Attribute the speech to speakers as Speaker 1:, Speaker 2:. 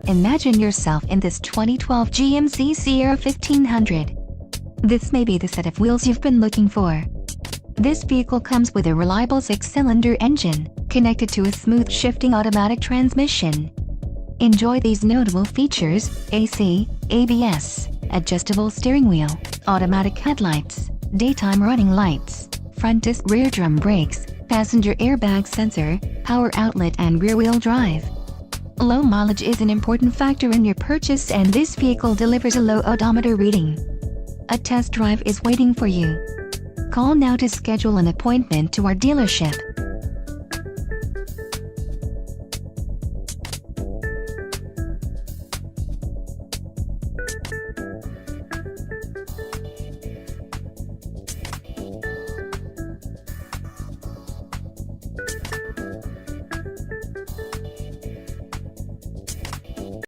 Speaker 1: Imagine yourself in this 2012 GMC Sierra 1500. This may be the set of wheels you've been looking for. This vehicle comes with a reliable 6-cylinder engine, connected to a smooth shifting automatic transmission. Enjoy these notable features: AC, ABS, adjustable steering wheel, automatic headlights, daytime running lights, front disc rear drum brakes, passenger airbag sensor, power outlet and rear-wheel drive. Low mileage is an important factor in your purchase, and this vehicle delivers a low odometer reading. A test drive is waiting for you. Call now to schedule an appointment to our dealership.